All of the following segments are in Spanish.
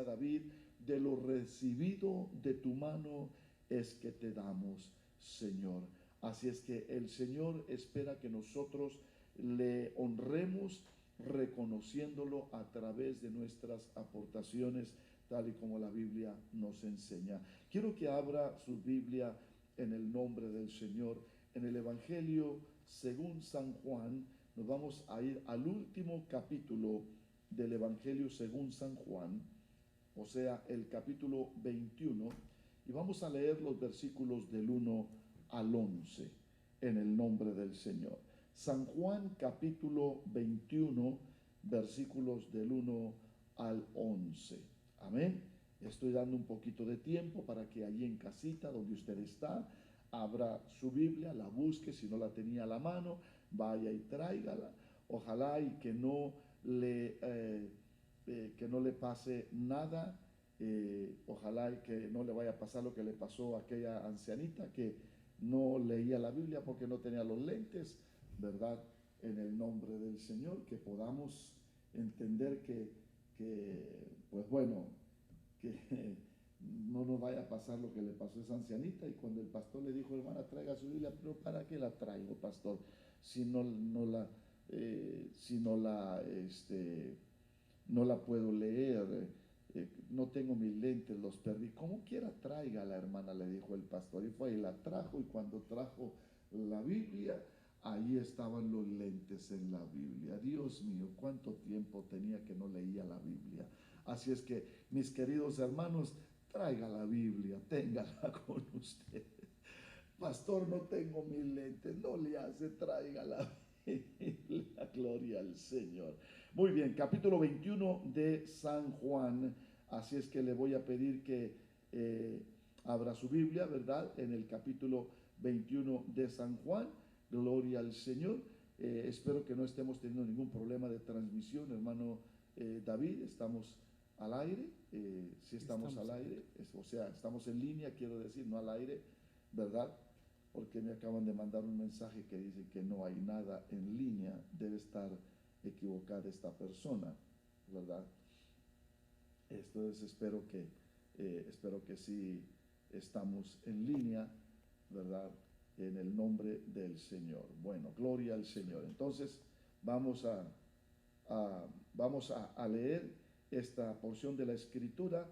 David, de lo recibido de tu mano es que te damos, Señor. Así es que el Señor espera que nosotros le honremos reconociéndolo a través de nuestras aportaciones, tal y como la Biblia nos enseña. Quiero que abra su Biblia en el nombre del Señor. En el Evangelio según San Juan, nos vamos a ir al último capítulo del Evangelio según San Juan, o sea, el capítulo 21, y vamos a leer los versículos del 1 al 11, en el nombre del Señor. San Juan capítulo 21, versículos del 1 al 11. Amén. Estoy dando un poquito de tiempo para que allí en casita, donde usted está, abra su Biblia, la busque, si no la tenía a la mano, vaya y tráigala. Ojalá y que no le pase nada, ojalá y que no le vaya a pasar lo que le pasó a aquella ancianita que no leía la Biblia porque no tenía los lentes, ¿verdad? En el nombre del Señor, que podamos entender pues bueno, que no nos vaya a pasar lo que le pasó a esa ancianita. Y cuando el pastor le dijo, hermana, traiga su Biblia, pero ¿para qué la traigo, pastor? Si no la puedo leer, no tengo mis lentes, los perdí. Como quiera, traiga la hermana, le dijo el pastor. Y fue y la trajo, y cuando trajo la Biblia, ahí estaban los lentes en la Biblia. Dios mío, cuánto tiempo tenía que no leía la Biblia. Así es que, mis queridos hermanos, traiga la Biblia, téngala con usted. Pastor, no tengo mis lentes, no le hace, traiga la Biblia, gloria al Señor. Muy bien, capítulo 21 de San Juan. Así es que le voy a pedir que abra su Biblia, ¿verdad? En el capítulo 21 de San Juan. Gloria al Señor. Espero que no estemos teniendo ningún problema de transmisión, hermano David. Estamos al aire, si estamos al aire, o sea, estamos en línea, quiero decir, no al aire, ¿verdad? Porque me acaban de mandar un mensaje que dice que no hay nada en línea. Debe estar equivocada esta persona, ¿verdad? Entonces espero que sí estamos en línea, ¿verdad? En el nombre del Señor. Bueno, gloria al Señor. Entonces vamos a leer esta porción de la Escritura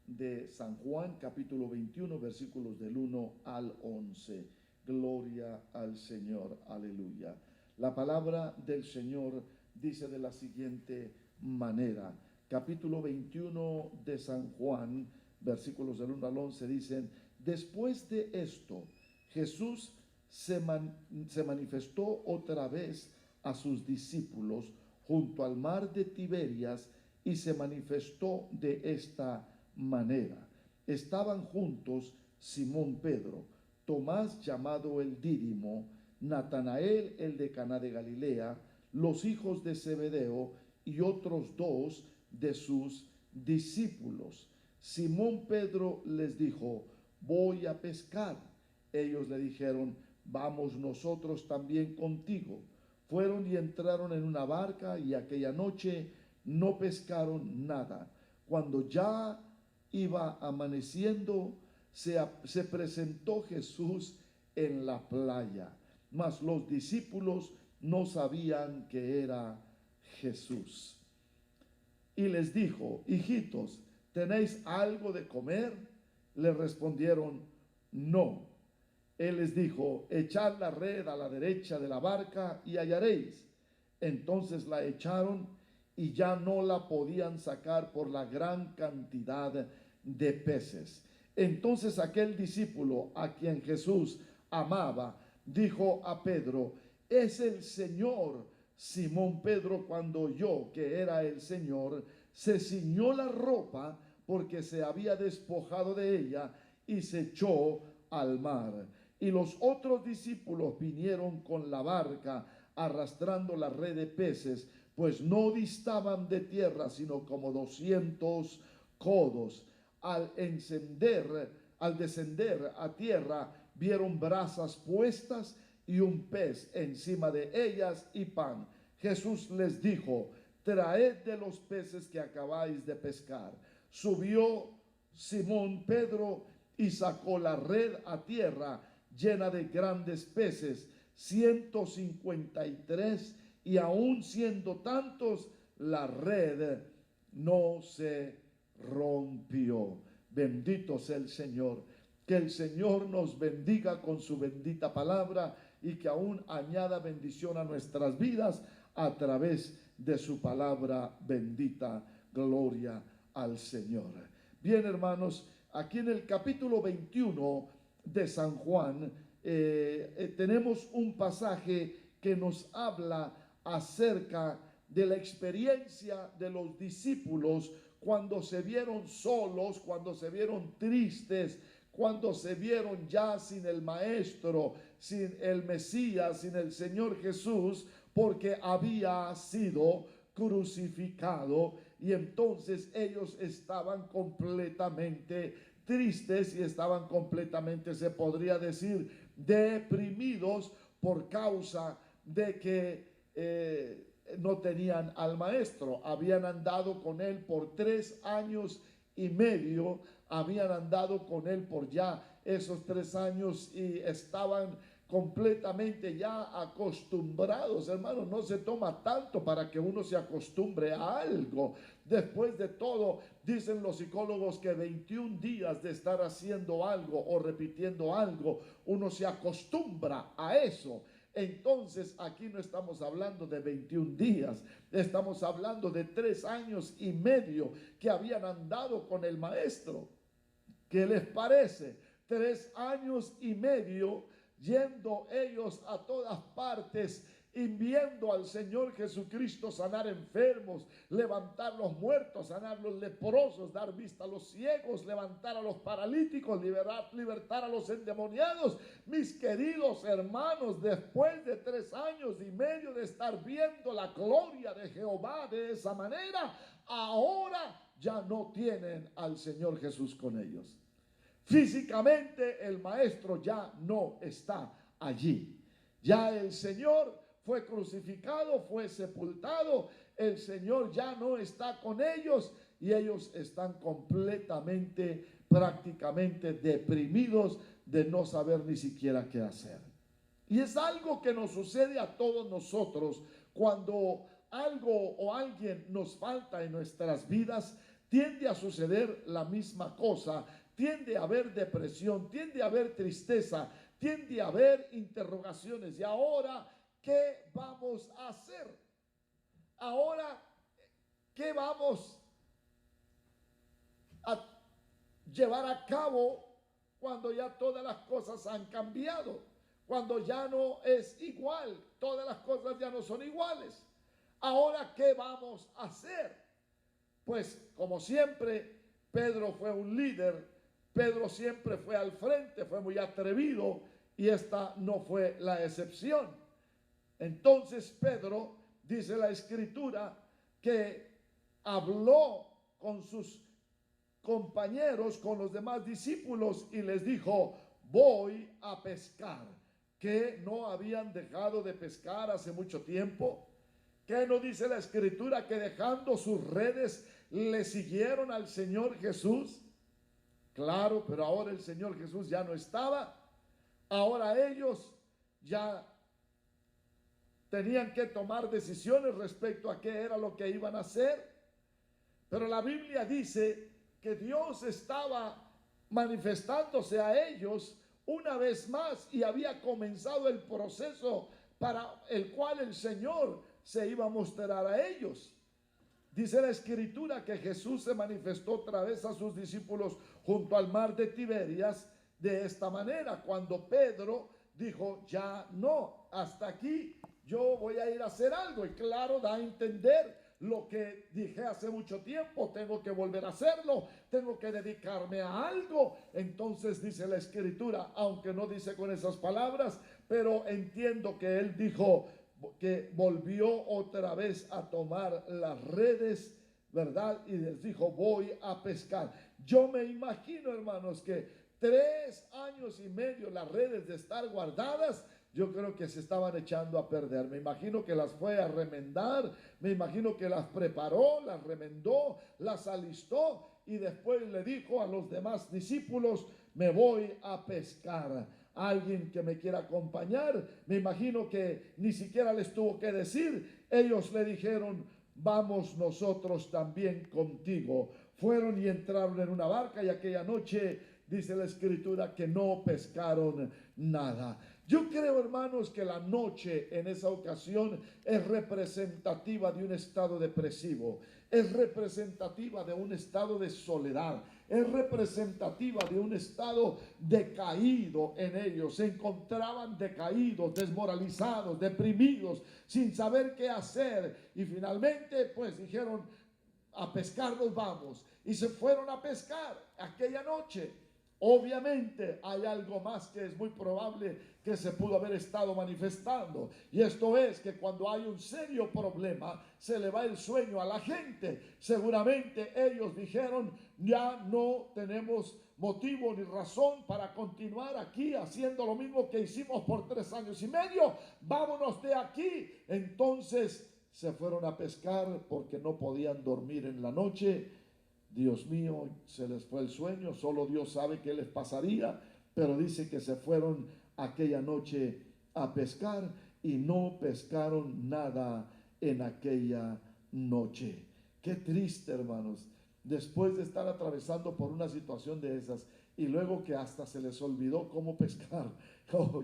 de San Juan, capítulo 21, versículos del 1 al 11. Gloria al Señor, aleluya. La palabra del Señor dice de la siguiente manera. Capítulo 21 de San Juan, versículos del 1 al 11 dicen: después de esto, Jesús se manifestó otra vez a sus discípulos junto al mar de Tiberias, y se manifestó de esta manera. Estaban juntos Simón Pedro, Tomás llamado el Dídimo, Natanael el de Caná de Galilea, los hijos de Zebedeo y otros dos de sus discípulos. Simón Pedro les dijo: voy a pescar. Ellos le dijeron: vamos nosotros también contigo. Fueron y entraron en una barca, y aquella noche no pescaron nada. Cuando ya iba amaneciendo, se presentó Jesús en la playa, mas los discípulos no sabían que era Jesús. Y les dijo: hijitos, ¿tenéis algo de comer? Le respondieron: no. Él les dijo: echad la red a la derecha de la barca y hallaréis. Entonces la echaron, y ya no la podían sacar por la gran cantidad de peces. Entonces aquel discípulo a quien Jesús amaba dijo a Pedro: es el Señor. Simón Pedro, cuando oyó que era el Señor, se ciñó la ropa, porque se había despojado de ella, y se echó al mar. Y los otros discípulos vinieron con la barca, arrastrando la red de peces, pues no distaban de tierra sino como 200 codos. Al descender a tierra, vieron brasas puestas y un pez encima de ellas y pan. Jesús les dijo: traed de los peces que acabáis de pescar. Subió Simón Pedro y sacó la red a tierra llena de grandes peces, 153, y aun siendo tantos, la red no se rompió. Bendito sea el Señor. Que el Señor nos bendiga con su bendita palabra y que aún añada bendición a nuestras vidas a través de su palabra bendita. Gloria al Señor. Bien, hermanos, aquí en el capítulo 21 de San Juan tenemos un pasaje que nos habla acerca de la experiencia de los discípulos cuando se vieron solos, cuando se vieron tristes, cuando se vieron ya sin el Maestro, sin el Mesías, sin el Señor Jesús, porque había sido crucificado, y entonces ellos estaban completamente tristes y estaban completamente, se podría decir, deprimidos por causa de que no tenían al Maestro. Habían andado con él por 3 años y medio, habían andado con él por ya esos 3 años y estaban completamente ya acostumbrados. Hermanos, no se toma tanto para que uno se acostumbre a algo. Después de todo, dicen los psicólogos que 21 días de estar haciendo algo o repitiendo algo, uno se acostumbra a eso. Entonces aquí no estamos hablando de 21 días, estamos hablando de 3 años y medio que habían andado con el Maestro. ¿Qué les parece? 3 años y medio yendo ellos a todas partes y viendo al Señor Jesucristo sanar enfermos, levantar los muertos, sanar los leprosos, dar vista a los ciegos, levantar a los paralíticos, libertar a los endemoniados. Mis queridos hermanos, después de 3 años y medio de estar viendo la gloria de Jehová de esa manera, ahora ya no tienen al Señor Jesús con ellos. Físicamente el Maestro ya no está allí. Ya el Señor fue crucificado, fue sepultado, el Señor ya no está con ellos y ellos están completamente, prácticamente deprimidos de no saber ni siquiera qué hacer. Y es algo que nos sucede a todos nosotros cuando algo o alguien nos falta en nuestras vidas. Tiende a suceder la misma cosa, tiende a haber depresión, tiende a haber tristeza, tiende a haber interrogaciones. Y ahora, ¿qué vamos a hacer? Ahora, ¿qué vamos a llevar a cabo cuando ya todas las cosas han cambiado? Cuando ya no es igual, todas las cosas ya no son iguales. Ahora, ¿qué vamos a hacer? Pues, como siempre, Pedro fue un líder. Pedro siempre fue al frente, fue muy atrevido y esta no fue la excepción. Entonces Pedro, dice la Escritura, que habló con sus compañeros, con los demás discípulos y les dijo: voy a pescar. ¿Que no habían dejado de pescar hace mucho tiempo? ¿Qué no dice la Escritura que dejando sus redes le siguieron al Señor Jesús? Claro, pero ahora el Señor Jesús ya no estaba. Ahora ellos ya tenían que tomar decisiones respecto a qué era lo que iban a hacer. Pero la Biblia dice que Dios estaba manifestándose a ellos una vez más y había comenzado el proceso para el cual el Señor se iba a mostrar a ellos. Dice la Escritura que Jesús se manifestó otra vez a sus discípulos junto al mar de Tiberias de esta manera, cuando Pedro dijo: ya no, hasta aquí, yo voy a ir a hacer algo. Y claro, da a entender lo que dije hace mucho tiempo: tengo que volver a hacerlo, tengo que dedicarme a algo. Entonces dice la Escritura, aunque no dice con esas palabras, pero entiendo que él dijo que volvió otra vez a tomar las redes, ¿verdad? Y les dijo: voy a pescar. Yo me imagino, hermanos, que 3 años y medio las redes de estar guardadas, yo creo que se estaban echando a perder. Me imagino que las fue a remendar, me imagino que las preparó, las remendó, las alistó y después le dijo a los demás discípulos, me voy a pescar. Alguien que me quiera acompañar. Me imagino que ni siquiera les tuvo que decir. Ellos le dijeron, vamos nosotros también contigo. Fueron y entraron en una barca y aquella noche dice la escritura que no pescaron nada. Yo creo, hermanos, que la noche en esa ocasión es representativa de un estado depresivo, es representativa de un estado de soledad, es representativa de un estado decaído en ellos. Se encontraban decaídos, desmoralizados, deprimidos, sin saber qué hacer. Y finalmente, pues dijeron, a pescar nos vamos. Y se fueron a pescar aquella noche. Obviamente hay algo más que es muy probable que se pudo haber estado manifestando, y esto es que cuando hay un serio problema se le va el sueño a la gente. Seguramente ellos dijeron, ya no tenemos motivo ni razón para continuar aquí haciendo lo mismo que hicimos por 3 años y medio, vámonos de aquí. Entonces se fueron a pescar porque no podían dormir en la noche. Dios mío, se les fue el sueño, solo Dios sabe qué les pasaría, pero dice que se fueron aquella noche a pescar y no pescaron nada en aquella noche. Qué triste, hermanos, después de estar atravesando por una situación de esas y luego que hasta se les olvidó cómo pescar,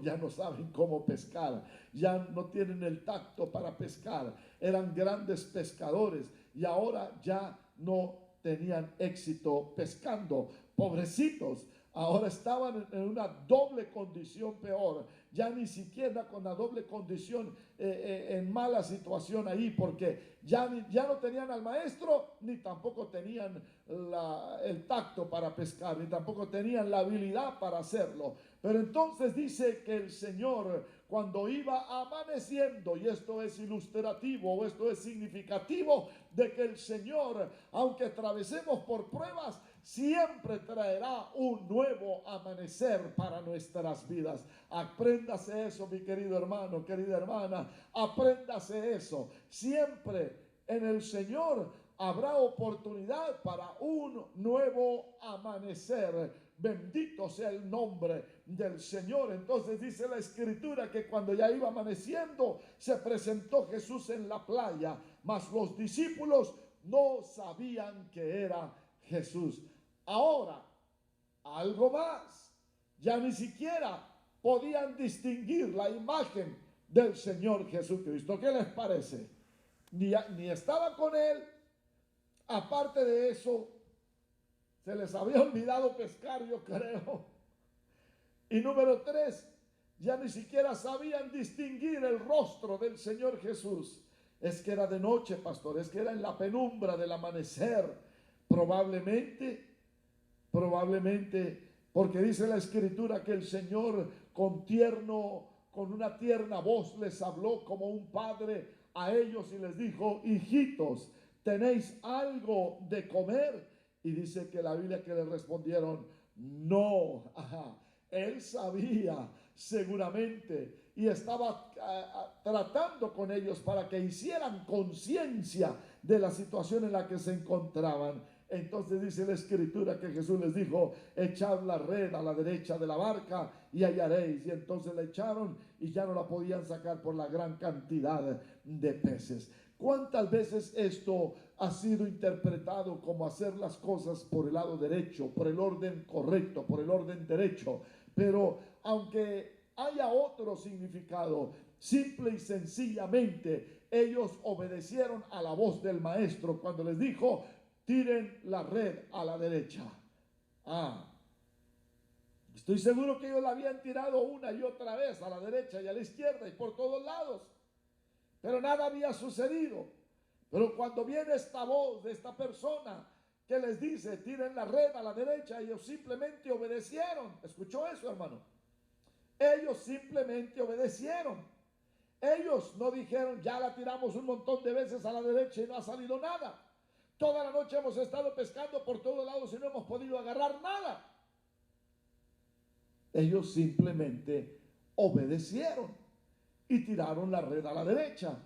ya no saben cómo pescar, ya no tienen el tacto para pescar, eran grandes pescadores y ahora ya no tenían éxito pescando. Pobrecitos, ahora estaban en una doble condición peor, ya ni siquiera con la doble condición en mala situación ahí, porque ya no tenían al maestro, ni tampoco tenían el tacto para pescar, ni tampoco tenían la habilidad para hacerlo. Pero entonces dice que el Señor, cuando iba amaneciendo, y esto es ilustrativo o esto es significativo de que el Señor, aunque atravesemos por pruebas, siempre traerá un nuevo amanecer para nuestras vidas. Apréndase eso, mi querido hermano, querida hermana, apréndase eso. Siempre en el Señor habrá oportunidad para un nuevo amanecer. Bendito sea el nombre del Señor. Entonces dice la escritura que cuando ya iba amaneciendo se presentó Jesús en la playa, mas los discípulos no sabían que era Jesús. Ahora, algo más, ya ni siquiera podían distinguir la imagen del Señor Jesucristo. ¿Qué les parece? Ni estaba con él. Aparte de eso, se les había olvidado pescar, yo creo. Y número 3, ya ni siquiera sabían distinguir el rostro del Señor Jesús. Es que era de noche, pastor, es que era en la penumbra del amanecer. Probablemente, porque dice la escritura que el Señor con una tierna voz les habló como un padre a ellos y les dijo, hijitos, ¿tenéis algo de comer? Y dice que la Biblia que le respondieron, no. Él sabía seguramente y estaba tratando con ellos para que hicieran conciencia de la situación en la que se encontraban. Entonces dice la escritura que Jesús les dijo, echad la red a la derecha de la barca y hallaréis. Y entonces la echaron y ya no la podían sacar por la gran cantidad de peces. ¿Cuántas veces esto ha sido interpretado como hacer las cosas por el lado derecho, por el orden correcto, por el orden derecho? Pero aunque haya otro significado, simple y sencillamente ellos obedecieron a la voz del maestro cuando les dijo, tiren la red a la derecha. Estoy seguro que ellos la habían tirado una y otra vez a la derecha y a la izquierda y por todos lados, pero nada había sucedido. Pero cuando viene esta voz de esta persona que les dice, tiren la red a la derecha, ellos simplemente obedecieron. ¿Escuchó eso, hermano? Ellos simplemente obedecieron. Ellos no dijeron, ya la tiramos un montón de veces a la derecha y no ha salido nada. Toda la noche hemos estado pescando por todos lados y no hemos podido agarrar nada. Ellos simplemente obedecieron y tiraron la red a la derecha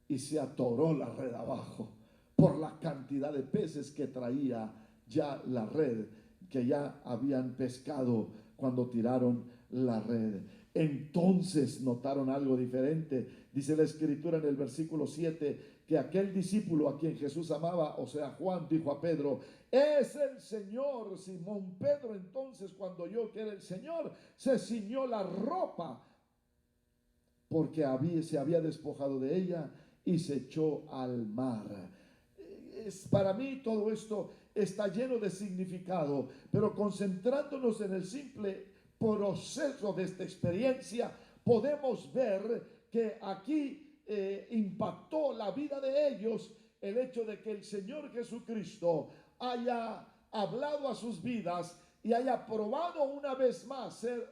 y se atoró la red abajo por la cantidad de peces que traía ya la red, que ya habían pescado cuando tiraron la red. Entonces notaron algo diferente. Dice la escritura en el versículo 7 que aquel discípulo a quien Jesús amaba, o sea, Juan, dijo a Pedro: es el Señor. Simón Pedro entonces, cuando oyó que era el Señor, se ciñó la ropa, porque se había despojado de ella y se echó al mar. Para mí todo esto está lleno de significado, pero concentrándonos en el simple proceso de esta experiencia, podemos ver que aquí impactó la vida de ellos el hecho de que el Señor Jesucristo haya hablado a sus vidas y haya probado una vez más ser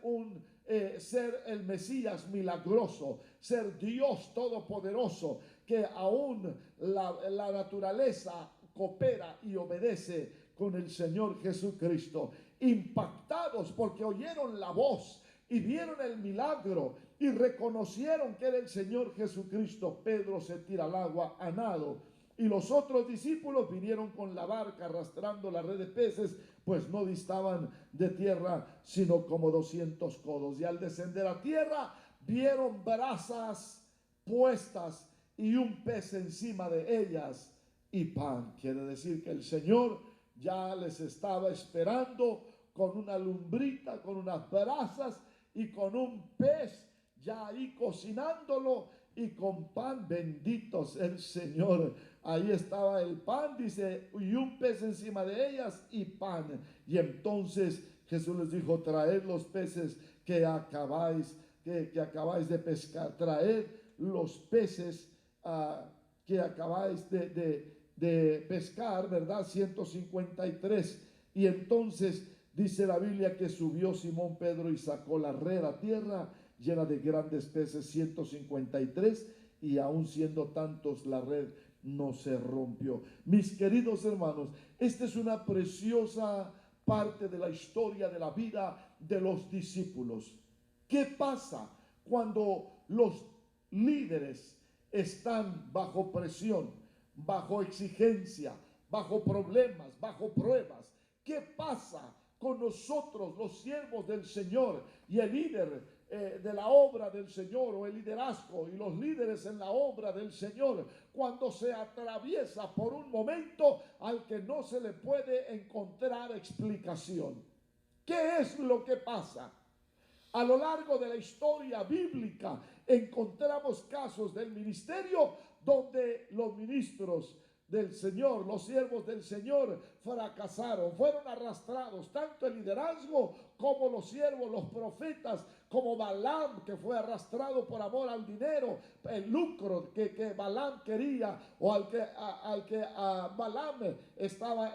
el Mesías milagroso, ser Dios todopoderoso, que aún la naturaleza coopera y obedece con el Señor Jesucristo. Impactados porque oyeron la voz y vieron el milagro y reconocieron que era el Señor Jesucristo, Pedro se tira al agua a nado. Y los otros discípulos vinieron con la barca arrastrando la red de peces, pues no distaban de tierra sino como 200 codos. Y al descender a tierra vieron brasas puestas y un pez encima de ellas y pan. Quiere decir que el Señor ya les estaba esperando con una lumbrita, con unas brasas y con un pez ya ahí cocinándolo y con pan. Bendito sea el Señor. Ahí estaba el pan, dice, y un pez encima de ellas y pan. Y entonces Jesús les dijo: traed los peces que acabáis de pescar, traed los peces que acabáis de pescar, ¿verdad? 153. Y entonces dice la Biblia que subió Simón Pedro y sacó la red a tierra llena de grandes peces, 153, y aún siendo tantos la red no se rompió. Mis queridos hermanos, esta es una preciosa parte de la historia de la vida de los discípulos. ¿Qué pasa cuando los líderes están bajo presión, bajo exigencia, bajo problemas, bajo pruebas? ¿Qué pasa con nosotros, los siervos del Señor, y el líder de la obra del Señor, o el liderazgo y los líderes en la obra del Señor, cuando se atraviesa por un momento al que no se le puede encontrar explicación? ¿Qué es lo que pasa? A lo largo de la historia bíblica encontramos casos del ministerio donde los ministros del Señor, los siervos del Señor, fracasaron, fueron arrastrados, tanto el liderazgo como los siervos, los profetas, como Balaam, que fue arrastrado por amor al dinero, el lucro que Balaam quería, o al que Balaam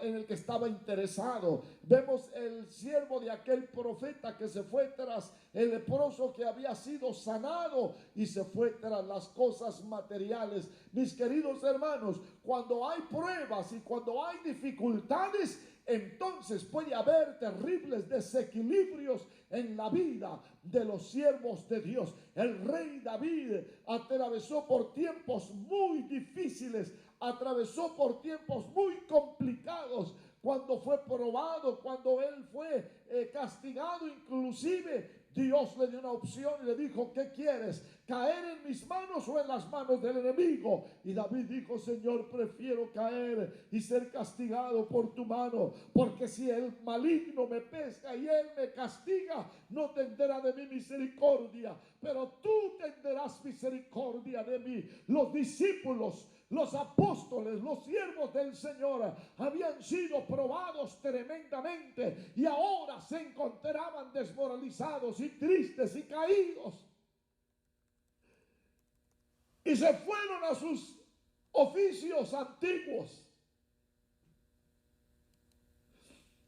en el que estaba interesado. Vemos el siervo de aquel profeta que se fue tras el leproso que había sido sanado y se fue tras las cosas materiales. Mis queridos hermanos, cuando hay pruebas y cuando hay dificultades, entonces puede haber terribles desequilibrios en la vida de los siervos de Dios. El rey David atravesó por tiempos muy difíciles, atravesó por tiempos muy complicados, cuando fue probado, cuando él fue castigado. Inclusive Dios le dio una opción y le dijo: ¿qué quieres? ¿Caer en mis manos o en las manos del enemigo? Y David dijo: Señor, prefiero caer y ser castigado por tu mano, porque si el maligno me pesca y él me castiga, no tendrá de mí misericordia, pero tú tendrás misericordia de mí. Los discípulos, los apóstoles, los siervos del Señor habían sido probados tremendamente y ahora se encontraban desmoralizados y tristes y caídos. Y se fueron a sus oficios antiguos.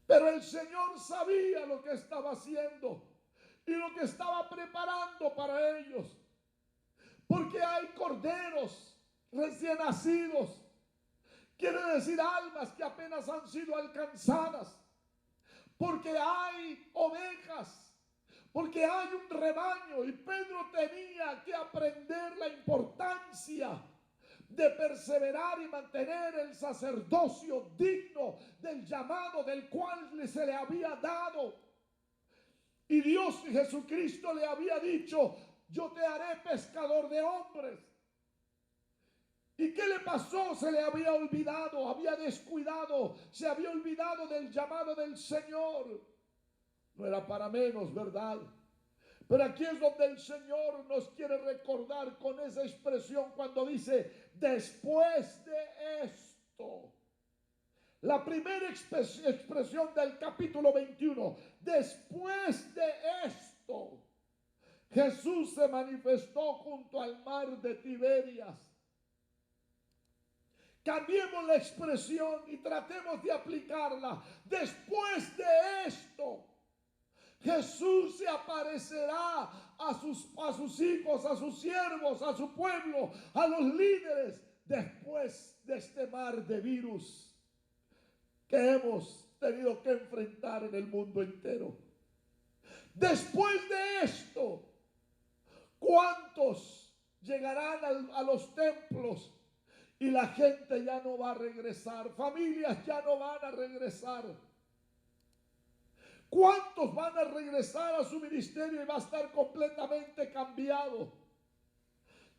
Pero el Señor sabía lo que estaba haciendo y lo que estaba preparando para ellos. Porque hay corderos recién nacidos, quiere decir almas que apenas han sido alcanzadas, porque hay ovejas, porque hay un rebaño, y Pedro tenía que aprender la importancia de perseverar y mantener el sacerdocio digno del llamado del cual se le había dado. Y Dios y Jesucristo le había dicho: yo te haré pescador de hombres. ¿Y qué le pasó? Se le había olvidado, había descuidado, se había olvidado del llamado del Señor. No era para menos, ¿verdad? Pero aquí es donde el Señor nos quiere recordar con esa expresión cuando dice: después de esto. La primera expresión del capítulo 21. Después de esto, Jesús se manifestó junto al mar de Tiberias. Cambiemos la expresión y tratemos de aplicarla. Después de esto, Jesús se aparecerá a sus hijos, a sus siervos, a su pueblo, a los líderes, después de este mar de virus que hemos tenido que enfrentar en el mundo entero. Después de esto, ¿cuántos llegarán a los templos? Y la gente ya no va a regresar. Familias ya no van a regresar. ¿Cuántos van a regresar a su ministerio y va a estar completamente cambiado?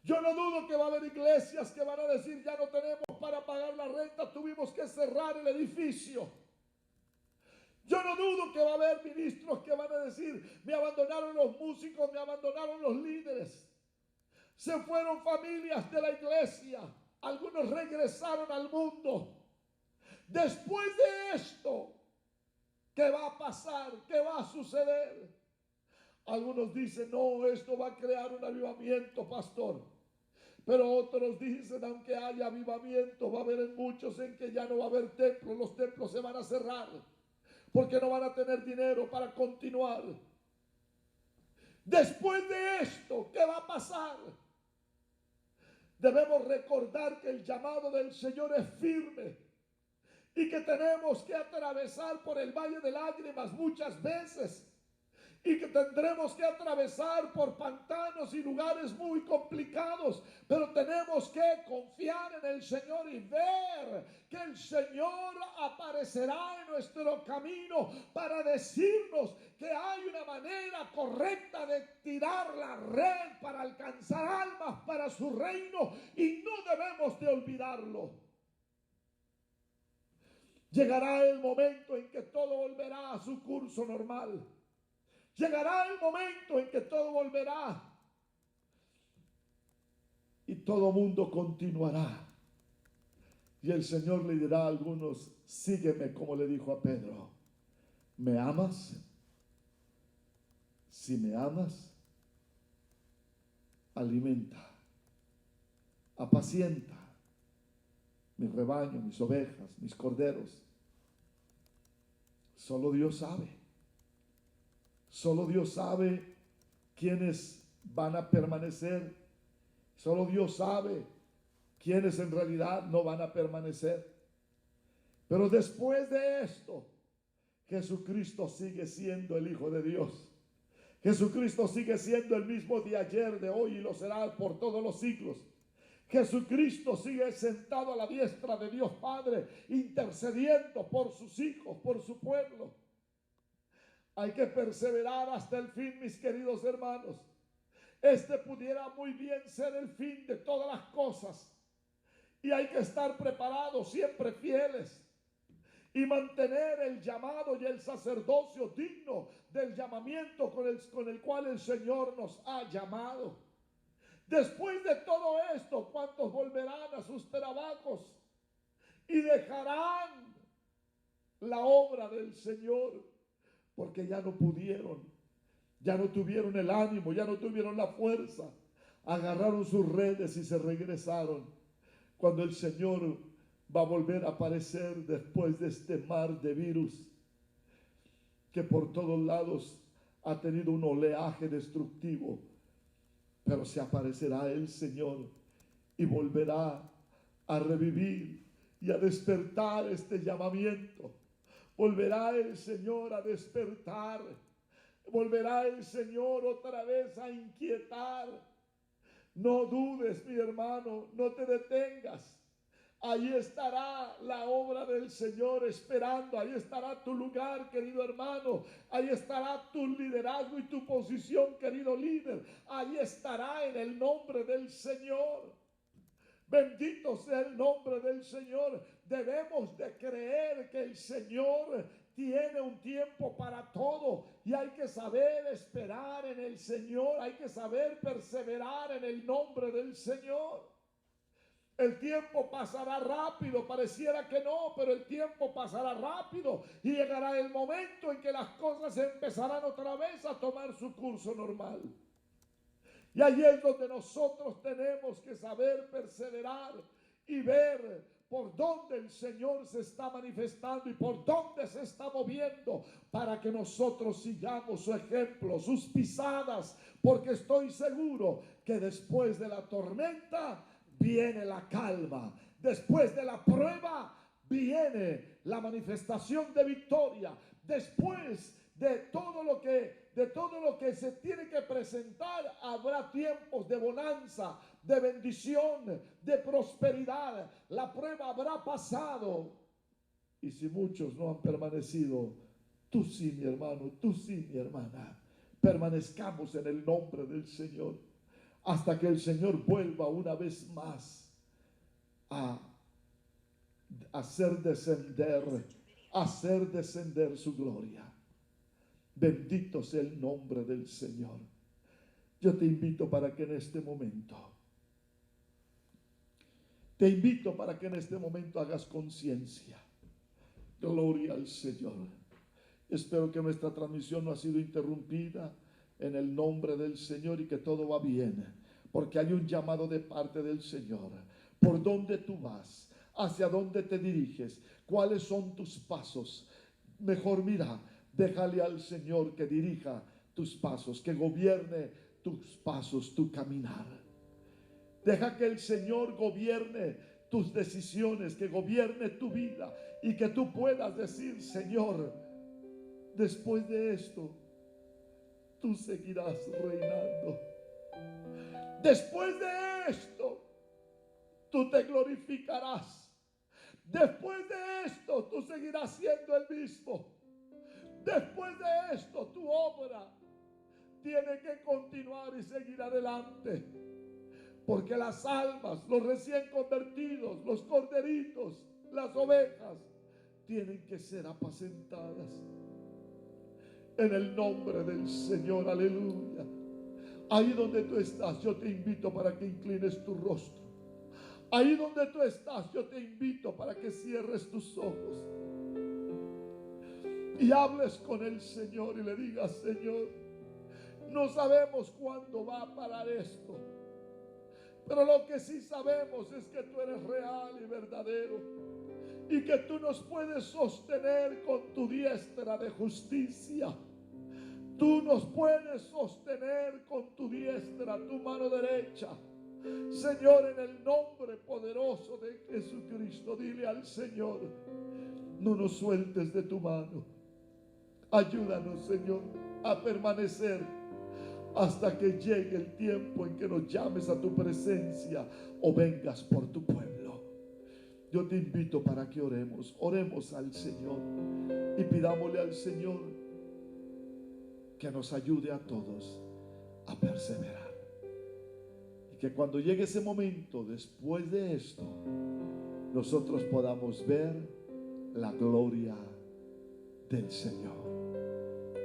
Yo no dudo que va a haber iglesias que van a decir: ya no tenemos para pagar la renta, tuvimos que cerrar el edificio. Yo no dudo que va a haber ministros que van a decir: me abandonaron los músicos, me abandonaron los líderes. Se fueron familias de la iglesia. Algunos regresaron al mundo. Después de esto, ¿qué va a pasar? ¿Qué va a suceder? Algunos dicen: no, esto va a crear un avivamiento, pastor. Pero otros dicen: aunque haya avivamiento, va a haber en muchos en que ya no va a haber templos. Los templos se van a cerrar porque no van a tener dinero para continuar. Después de esto, ¿qué va a pasar? Debemos recordar que el llamado del Señor es firme y que tenemos que atravesar por el valle de lágrimas muchas veces y que tendremos que atravesar por pantanos y lugares muy complicados, pero tenemos que confiar en el Señor y ver que el Señor aparecerá en nuestro camino para decirnos que hay una manera correcta de tirar la red para alcanzar almas para su reino, y no debemos de olvidarlo. Llegará el momento en que todo volverá a su curso normal. Llegará el momento en que todo volverá y todo mundo continuará. Y el Señor le dirá a algunos: sígueme, como le dijo a Pedro. ¿Me amas? Si me amas, alimenta, apacienta mi rebaño, mis ovejas, mis corderos. Solo Dios sabe. Solo Dios sabe quiénes van a permanecer. Solo Dios sabe quiénes en realidad no van a permanecer. Pero después de esto, Jesucristo sigue siendo el Hijo de Dios. Jesucristo sigue siendo el mismo de ayer, de hoy y lo será por todos los siglos. Jesucristo sigue sentado a la diestra de Dios Padre, intercediendo por sus hijos, por su pueblo. Hay que perseverar hasta el fin, mis queridos hermanos. Este pudiera muy bien ser el fin de todas las cosas. Y hay que estar preparados, siempre fieles, y mantener el llamado y el sacerdocio digno del llamamiento con el cual el Señor nos ha llamado. Después de todo esto, ¿cuántos volverán a sus trabajos y dejarán la obra del Señor? Porque ya no pudieron, ya no tuvieron el ánimo, ya no tuvieron la fuerza. Agarraron sus redes y se regresaron. Cuando el Señor va a volver a aparecer después de este mar de virus que por todos lados ha tenido un oleaje destructivo, pero se aparecerá el Señor y volverá a revivir y a despertar este llamamiento. Volverá el Señor a despertar. Volverá el Señor otra vez a inquietar. No dudes, mi hermano, no te detengas. Ahí estará la obra del Señor esperando. Ahí estará tu lugar, querido hermano. Ahí estará tu liderazgo y tu posición, querido líder. Ahí estará en el nombre del Señor. Bendito sea el nombre del Señor. Debemos de creer que el Señor tiene un tiempo para todo y hay que saber esperar en el Señor. Hay que saber perseverar en el nombre del Señor. El tiempo pasará rápido, pareciera que no, pero el tiempo pasará rápido y llegará el momento en que las cosas empezarán otra vez a tomar su curso normal. Y ahí es donde nosotros tenemos que saber perseverar y ver por dónde el Señor se está manifestando y por dónde se está moviendo para que nosotros sigamos su ejemplo, sus pisadas, porque estoy seguro que después de la tormenta viene la calma, después de la prueba viene la manifestación de victoria, después de todo lo que se tiene que presentar, habrá tiempos de bonanza, de bendición, de prosperidad. La prueba habrá pasado. Y si muchos no han permanecido, tú sí, mi hermano, tú sí, mi hermana. Permanezcamos en el nombre del Señor hasta que el Señor vuelva una vez más a hacer descender su gloria. Bendito sea el nombre del Señor. Yo te invito para que en este momento, hagas conciencia. Gloria al Señor. Espero que nuestra transmisión no ha sido interrumpida en el nombre del Señor y que todo va bien, porque hay un llamado de parte del Señor. ¿Por dónde tú vas? ¿Hacia dónde te diriges? ¿Cuáles son tus pasos? Mejor mira, déjale al Señor que dirija tus pasos, que gobierne tus pasos, tu caminar. Deja que el Señor gobierne tus decisiones, que gobierne tu vida y que tú puedas decir: Señor, después de esto, tú seguirás reinando. Después de esto, tú te glorificarás. Después de esto, tú seguirás siendo el mismo. Después de esto, tu obra tiene que continuar y seguir adelante. Porque las almas, los recién convertidos, los corderitos, las ovejas, tienen que ser apacentadas. En el nombre del Señor, aleluya. Ahí donde tú estás, yo te invito para que inclines tu rostro. Ahí donde tú estás, yo te invito para que cierres tus ojos y hables con el Señor y le digas: Señor, no sabemos cuándo va a parar esto, pero lo que sí sabemos es que tú eres real y verdadero y que tú nos puedes sostener con tu diestra de justicia. Tú nos puedes sostener con tu diestra, tu mano derecha. Señor, en el nombre poderoso de Jesucristo, dile al Señor: no nos sueltes de tu mano. Ayúdanos, Señor, a permanecer hasta que llegue el tiempo en que nos llames a tu presencia o vengas por tu pueblo. Yo te invito para que oremos al Señor y pidámosle al Señor que nos ayude a todos a perseverar. Y que cuando llegue ese momento, después de esto, nosotros podamos ver la gloria del Señor.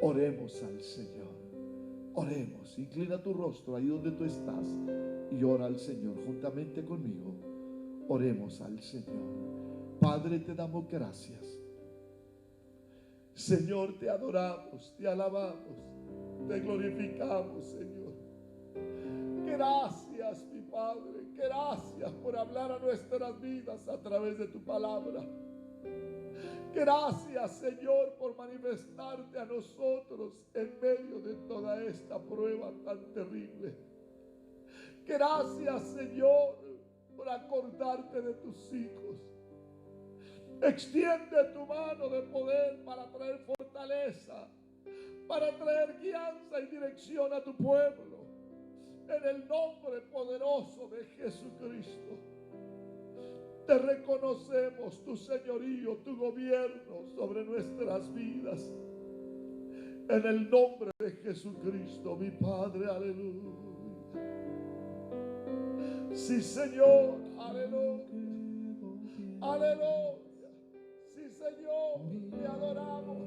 Oremos al Señor. Oremos. Inclina tu rostro ahí donde tú estás y ora al Señor juntamente conmigo. Oremos al Señor. Padre, te damos gracias. Señor, te adoramos, te alabamos, te glorificamos, Señor. Gracias, mi Padre. Gracias por hablar a nuestras vidas a través de tu palabra. Gracias, Señor, por manifestarte a nosotros en medio de toda esta prueba tan terrible. Gracias, Señor, por acordarte de tus hijos. Extiende tu mano de poder para traer fortaleza, para traer guianza y dirección a tu pueblo. En el nombre poderoso de Jesucristo, te reconocemos tu señorío, tu gobierno sobre nuestras vidas. En el nombre de Jesucristo, mi Padre, aleluya. Sí, Señor, aleluya. Aleluya. Sí, Señor, te adoramos.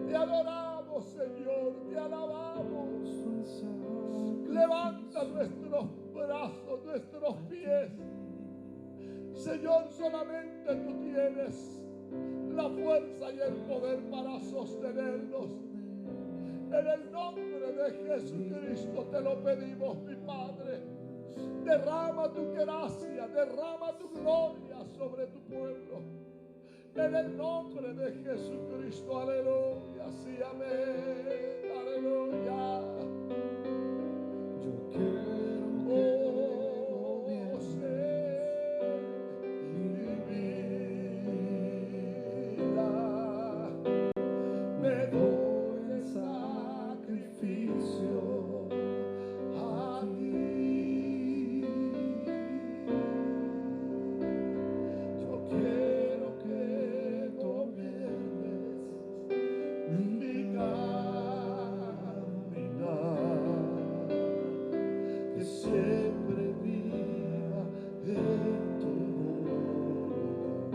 Te adoramos, Señor, te alabamos. Levanta nuestros brazos, nuestros pies. Señor, solamente tú tienes la fuerza y el poder para sostenernos. En el nombre de Jesucristo te lo pedimos, mi Padre. Derrama tu gracia, derrama tu gloria sobre tu pueblo. En el nombre de Jesucristo, aleluya, sí, amén, aleluya. Yo quiero ser mi vida, me doy en sacrificio a ti. Yo quiero que gobiernes mi caminar, que siempre viva en tu voluntad.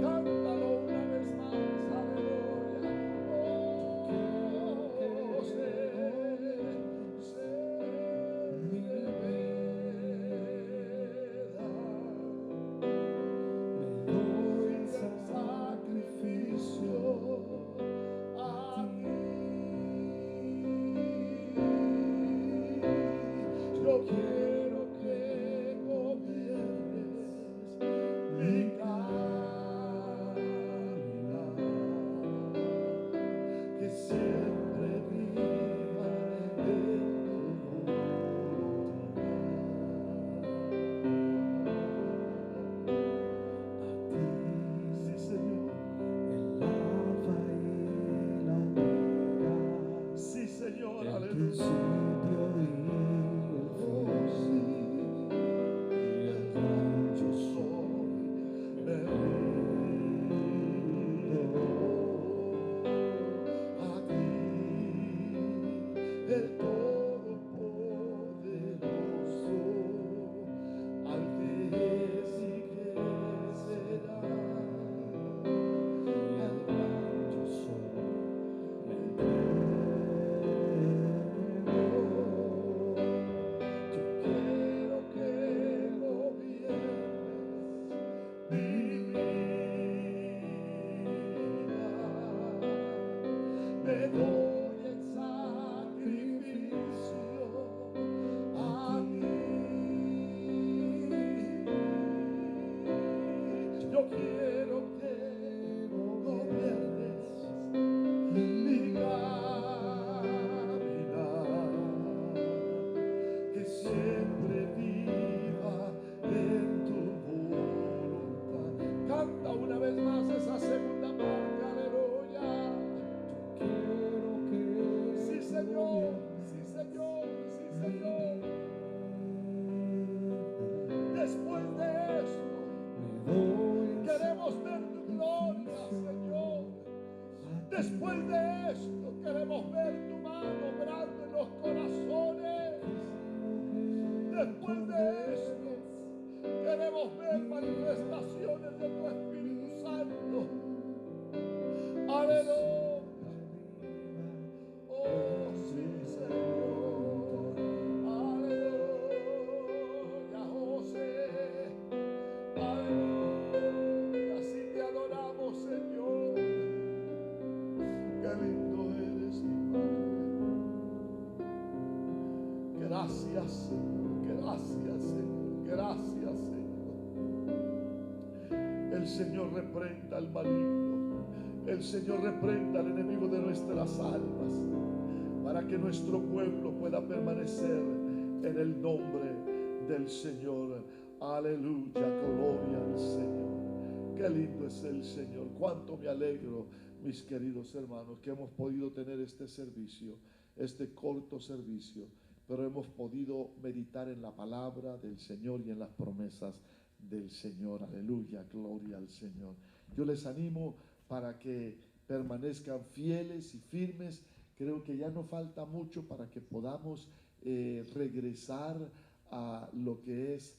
Cántalo una vez más, aleluya. Oh, sé mi verdad, me doy en sacrificio a ti. Yo quiero que gobiernes mi caminar, que siempre viva en tu voluntad. A ti, sí, Señor. El alfa y la omega. Sí, Señor, el aleluya. Principio y el fin. Sí. El gran yo soy, me rindo a ti, el Todopoderoso, al que es y que será. Al gran yo soy, me entrego. Yo quiero que gobiernes mi vida, me doy en sacrificio a ti. Yo quiero que gobiernes mi caminar, que siempre viva en tu voluntad. Canta una vez más esa segunda parte, aleluya. Yo quiero que sí, Señor, sí, Señor, sí, Señor. Después de esto, queremos ver tu gloria, Señor. Después de esto, queremos ver tu mano obrando en los corazones. Después de esto, queremos ver manifestaciones de tu Espíritu Santo. Aleluya. Oh, sí, Señor. Aleluya, José. Aleluya. Así te adoramos, Señor. Qué lindo eres, mi Padre. Gracias, Señor. Gracias, Señor. Gracias, Señor. El Señor reprenda al maligno. El Señor reprenda al enemigo de nuestras almas, para que nuestro pueblo pueda permanecer en el nombre del Señor. Aleluya, gloria al Señor. Qué lindo es el Señor. Cuánto me alegro, mis queridos hermanos, que hemos podido tener este servicio este corto servicio, pero hemos podido meditar en la palabra del Señor y en las promesas del Señor. Aleluya, gloria al Señor. Yo les animo para que permanezcan fieles y firmes. Creo que ya no falta mucho para que podamos regresar a lo que es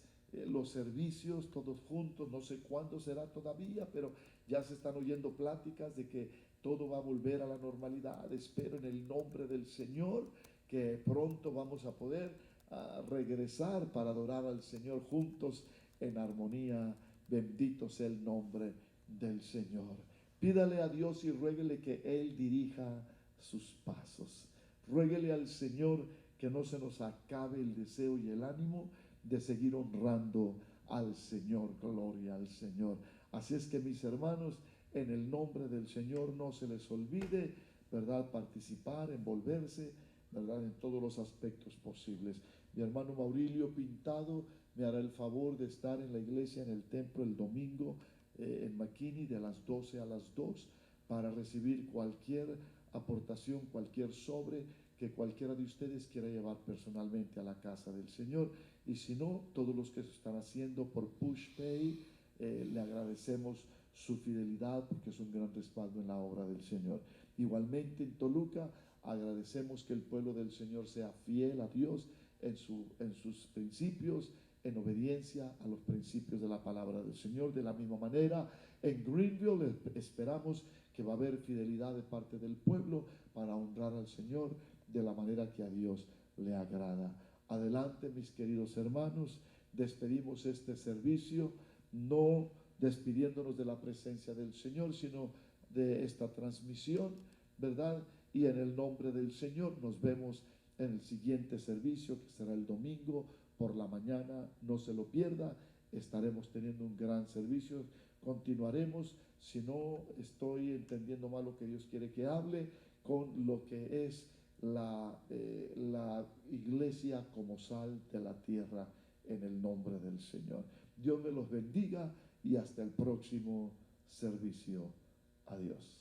los servicios todos juntos. No sé cuándo será todavía, pero ya se están oyendo pláticas de que todo va a volver a la normalidad. Espero en el nombre del Señor que pronto vamos a poder regresar para adorar al Señor juntos en armonía. Bendito sea el nombre del Señor. Pídale a Dios y ruéguele que Él dirija sus pasos. Ruéguele al Señor que no se nos acabe el deseo y el ánimo de seguir honrando al Señor. Gloria al Señor. Así es que, mis hermanos, en el nombre del Señor no se les olvide, ¿verdad?, participar, envolverse, ¿verdad?, en todos los aspectos posibles. Mi hermano Maurilio Pintado me hará el favor de estar en la iglesia, en el templo, el domingo en McKinney de las 12 a las 2 para recibir cualquier aportación, cualquier sobre que cualquiera de ustedes quiera llevar personalmente a la casa del Señor. Y si no, todos los que se están haciendo por PushPay, le agradecemos su fidelidad porque es un gran respaldo en la obra del Señor. Igualmente en Toluca agradecemos que el pueblo del Señor sea fiel a Dios en sus principios, en obediencia a los principios de la palabra del Señor. De la misma manera, en Greenville esperamos que va a haber fidelidad de parte del pueblo para honrar al Señor de la manera que a Dios le agrada. Adelante, mis queridos hermanos, despedimos este servicio, no despidiéndonos de la presencia del Señor, sino de esta transmisión, ¿verdad? Y en el nombre del Señor nos vemos en el siguiente servicio, que será el domingo por la mañana. No se lo pierda, estaremos teniendo un gran servicio. Continuaremos, si no estoy entendiendo mal lo que Dios quiere que hable, con lo que es la iglesia como sal de la tierra, en el nombre del Señor. Dios me los bendiga y hasta el próximo servicio. Adiós.